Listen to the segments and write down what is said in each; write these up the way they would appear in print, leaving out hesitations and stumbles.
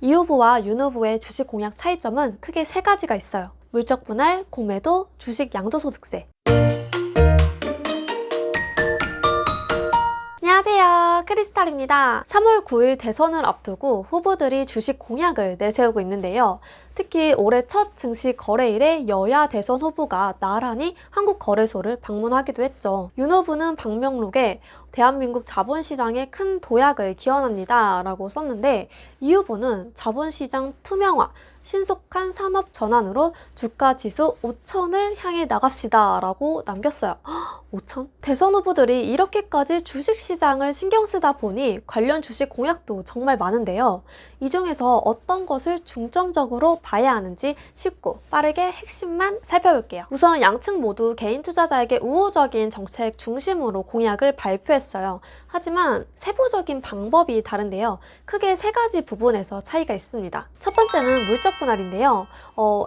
이 후보와 윤 후보의 주식 공약 차이점은 크게 세 가지가 있어요. 물적 분할, 공매도, 주식 양도소득세. 안녕하세요, 크리스탈입니다. 3월 9일 대선을 앞두고 후보들이 주식 공약을 내세우고 있는데요. 특히 올해 첫 증시 거래일에 여야 대선 후보가 나란히 한국거래소를 방문하기도 했죠. 윤 후보는 방명록에 대한민국 자본시장에 큰 도약을 기원합니다 라고 썼는데, 이 후보는 자본시장 투명화, 신속한 산업 전환으로 주가지수 5천을 향해 나갑시다 라고 남겼어요. 5천? 대선 후보들이 이렇게까지 주식시장을 신경 쓰다 보니 관련 주식 공약도 정말 많은데요. 이 중에서 어떤 것을 중점적으로 봐야 하는지 쉽고 빠르게 핵심만 살펴볼게요. 우선 양측 모두 개인 투자자에게 우호적인 정책 중심으로 공약을 발표했어요. 하지만 세부적인 방법이 다른데요. 크게 세 가지 부분에서 차이가 있습니다. 첫 번째는 물적 분할인데요.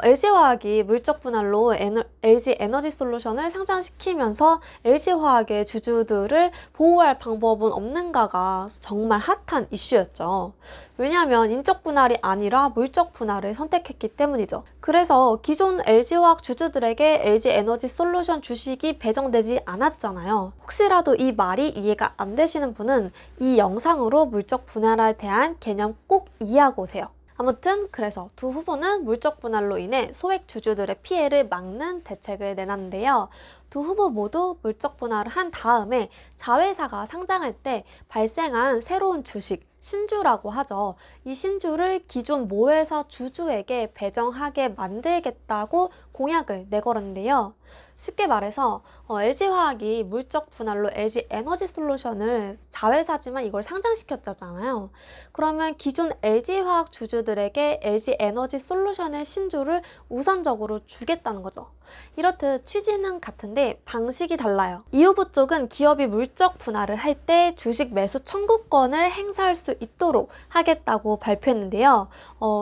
LG화학이 물적 분할로 LG 에너지솔루션을 상장시키면서 LG화학의 주주들을 보호할 방법은 없는가가 정말 핫한 이슈였죠. 왜냐하면 인적 분할이 아니라 물적 분할을 선택했기 때문이죠. 그래서 기존 LG화학 주주들에게 LG에너지솔루션 주식이 배정되지 않았잖아요. 혹시라도 이 말이 이해가 안 되시는 분은 이 영상으로 물적 분할에 대한 개념 꼭 이해하고 오세요. 아무튼 그래서 두 후보는 물적 분할로 인해 소액 주주들의 피해를 막는 대책을 내놨는데요. 두 후보 모두 물적 분할을 한 다음에 자회사가 상장할 때 발생한 새로운 주식, 신주라고 하죠. 이 신주를 기존 모회사 주주에게 배정하게 만들겠다고 공약을 내걸었는데요. 쉽게 말해서 LG화학이 물적 분할로 LG에너지솔루션을 자회사지만 이걸 상장시켰잖아요. 그러면 기존 LG화학 주주들에게 LG에너지솔루션의 신주를 우선적으로 주겠다는 거죠. 이렇듯 취지는 같은데 방식이 달라요. 이 후보 쪽은 기업이 물적 분할을 할 때 주식 매수 청구권을 행사할 수 있도록 하겠다고 발표했는데요.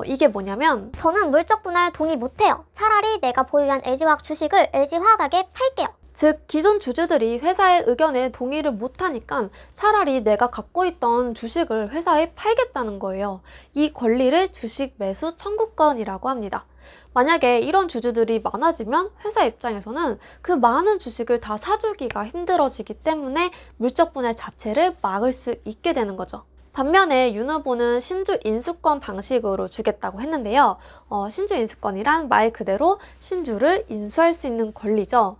이게 뭐냐면, 저는 물적 분할 동의 못해요. 차라리 내가 보유한 LG화학 주식을 LG화학에 팔게요. 즉 기존 주주들이 회사의 의견에 동의를 못하니까 차라리 내가 갖고 있던 주식을 회사에 팔겠다는 거예요. 이 권리를 주식 매수 청구권이라고 합니다. 만약에 이런 주주들이 많아지면 회사 입장에서는 그 많은 주식을 다 사주기가 힘들어지기 때문에 물적 분할 자체를 막을 수 있게 되는 거죠. 반면에 윤 후보는 신주 인수권 방식으로 주겠다고 했는데요. 신주 인수권이란 말 그대로 신주를 인수할 수 있는 권리죠.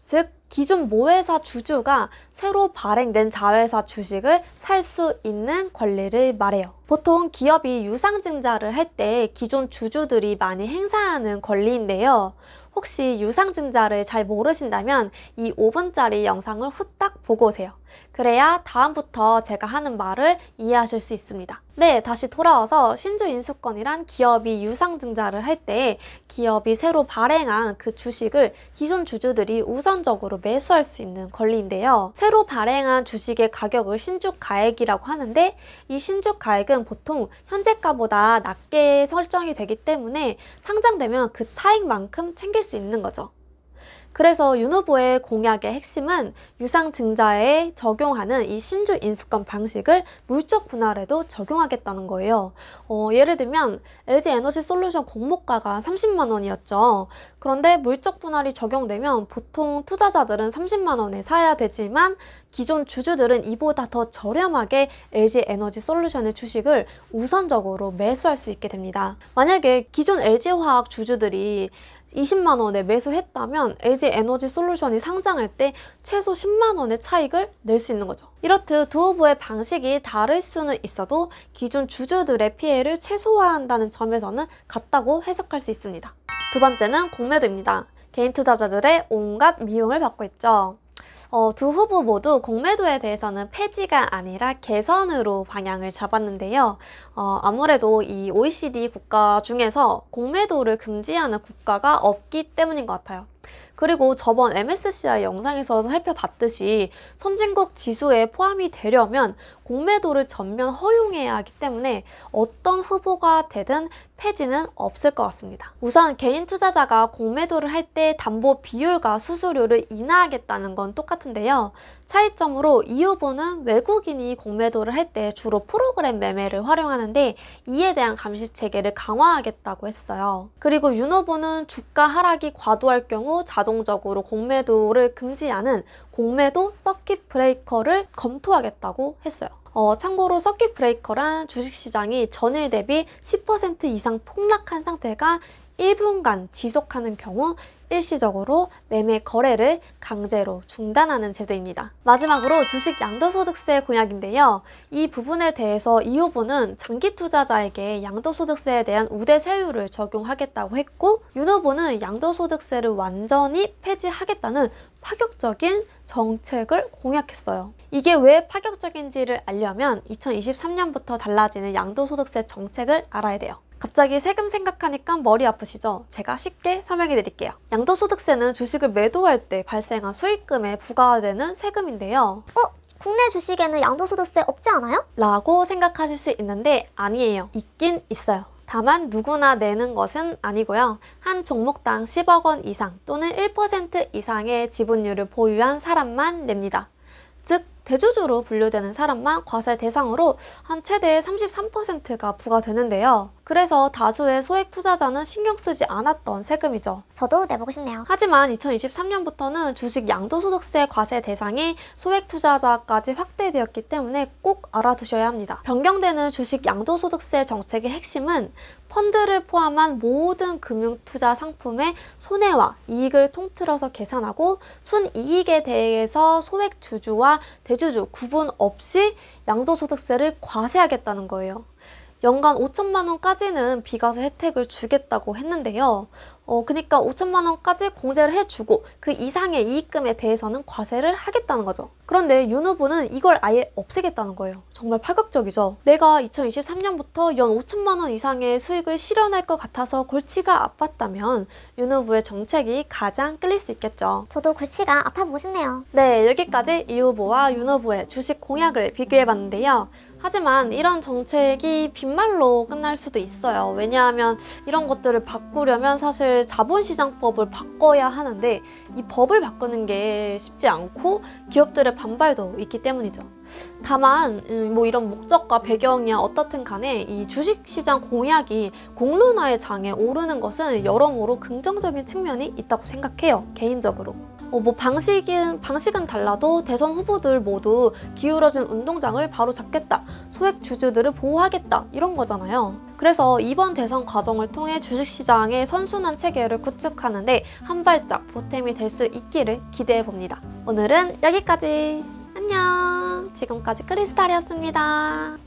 즉 기존 모회사 주주가 새로 발행된 자회사 주식을 살 수 있는 권리를 말해요. 보통 기업이 유상증자를 할 때 기존 주주들이 많이 행사하는 권리인데요. 혹시 유상증자를 잘 모르신다면 이 5분짜리 영상을 후딱 보고 오세요. 그래야 다음부터 제가 하는 말을 이해하실 수 있습니다. 네, 다시 돌아와서 신주 인수권이란 기업이 유상증자를 할 때 기업이 새로 발행한 그 주식을 기존 주주들이 우선적으로 매수할 수 있는 권리인데요. 새로 발행한 주식의 가격을 신주가액이라고 하는데, 이 신주가액은 보통 현재가보다 낮게 설정이 되기 때문에 상장되면 그 차익만큼 챙길 수 있는 거죠. 그래서 윤 후보의 공약의 핵심은 유상증자에 적용하는 이 신주 인수권 방식을 물적 분할에도 적용하겠다는 거예요. 예를 들면 LG에너지솔루션 공모가가 30만 원이었죠. 그런데 물적 분할이 적용되면 보통 투자자들은 30만 원에 사야 되지만 기존 주주들은 이보다 더 저렴하게 LG에너지솔루션의 주식을 우선적으로 매수할 수 있게 됩니다. 만약에 기존 LG화학 주주들이 20만 원에 매수했다면 LG에너지솔루션이 상장할 때 최소 10만 원의 차익을 낼 수 있는 거죠. 이렇듯 두 후보의 방식이 다를 수는 있어도 기존 주주들의 피해를 최소화한다는 점에서는 같다고 해석할 수 있습니다. 두 번째는 공매도입니다. 개인 투자자들의 온갖 미움을 받고 있죠. 두 후보 모두 공매도에 대해서는 폐지가 아니라 개선으로 방향을 잡았는데요. 아무래도 이 OECD 국가 중에서 공매도를 금지하는 국가가 없기 때문인 것 같아요. 그리고 저번 MSCI 영상에서 살펴봤듯이 선진국 지수에 포함이 되려면 공매도를 전면 허용해야 하기 때문에 어떤 후보가 되든 폐지는 없을 것 같습니다. 우선 개인 투자자가 공매도를 할 때 담보 비율과 수수료를 인하하겠다는 건 똑같은데요. 차이점으로 이 후보는 외국인이 공매도를 할 때 주로 프로그램 매매를 활용하는데 이에 대한 감시 체계를 강화하겠다고 했어요. 그리고 윤 후보는 주가 하락이 과도할 경우 자동적으로 공매도를 금지하는 공매도 서킷 브레이커를 검토하겠다고 했어요. 참고로 서킷 브레이커란 주식시장이 전일 대비 10% 이상 폭락한 상태가 1분간 지속하는 경우 일시적으로 매매 거래를 강제로 중단하는 제도입니다. 마지막으로 주식 양도소득세 공약인데요. 이 부분에 대해서 이 후보는 장기 투자자에게 양도소득세에 대한 우대 세율을 적용하겠다고 했고, 윤 후보는 양도소득세를 완전히 폐지하겠다는 파격적인 정책을 공약했어요. 이게 왜 파격적인지를 알려면 2023년부터 달라지는 양도소득세 정책을 알아야 돼요. 갑자기 세금 생각하니까 머리 아프시죠? 제가 쉽게 설명해 드릴게요. 양도소득세는 주식을 매도할 때 발생한 수익금에 부과되는 세금인데요. 국내 주식에는 양도소득세 없지 않아요? 라고 생각하실 수 있는데 아니에요. 있긴 있어요. 다만 누구나 내는 것은 아니고요. 한 종목당 10억 원 이상 또는 1% 이상의 지분율을 보유한 사람만 냅니다. 즉 대주주로 분류되는 사람만 과세 대상으로 한 최대 33%가 부과되는데요. 그래서 다수의 소액 투자자는 신경 쓰지 않았던 세금이죠. 저도 내보고 싶네요. 하지만 2023년부터는 주식 양도소득세 과세 대상이 소액 투자자까지 확대되었기 때문에 꼭 알아두셔야 합니다. 변경되는 주식 양도소득세 정책의 핵심은 펀드를 포함한 모든 금융투자 상품의 손해와 이익을 통틀어서 계산하고 순이익에 대해서 소액 주주와 대주주 구분 없이 양도소득세를 과세하겠다는 거예요. 연간 5천만 원까지는 비과세 혜택을 주겠다고 했는데요. 그러니까 5천만 원까지 공제를 해주고 그 이상의 이익금에 대해서는 과세를 하겠다는 거죠. 그런데 윤 후보는 이걸 아예 없애겠다는 거예요. 정말 파격적이죠. 내가 2023년부터 연 5천만 원 이상의 수익을 실현할 것 같아서 골치가 아팠다면 윤 후보의 정책이 가장 끌릴 수 있겠죠. 저도 골치가 아파보고 싶네요. 네, 여기까지 이 후보와 윤 후보의 주식 공약을 비교해봤는데요. 하지만 이런 정책이 빈말로 끝날 수도 있어요. 왜냐하면 이런 것들을 바꾸려면 사실 자본시장법을 바꿔야 하는데 이 법을 바꾸는 게 쉽지 않고 기업들의 반발도 있기 때문이죠. 다만 뭐 이런 목적과 배경이야 어떻든 간에 이 주식시장 공약이 공론화의 장에 오르는 것은 여러모로 긍정적인 측면이 있다고 생각해요. 개인적으로. 방식은 달라도 대선 후보들 모두 기울어진 운동장을 바로 잡겠다, 소액 주주들을 보호하겠다 이런 거잖아요. 그래서 이번 대선 과정을 통해 주식시장의 선순환 체계를 구축하는데 한 발짝 보탬이 될 수 있기를 기대해 봅니다. 오늘은 여기까지. 안녕. 지금까지 크리스탈이었습니다.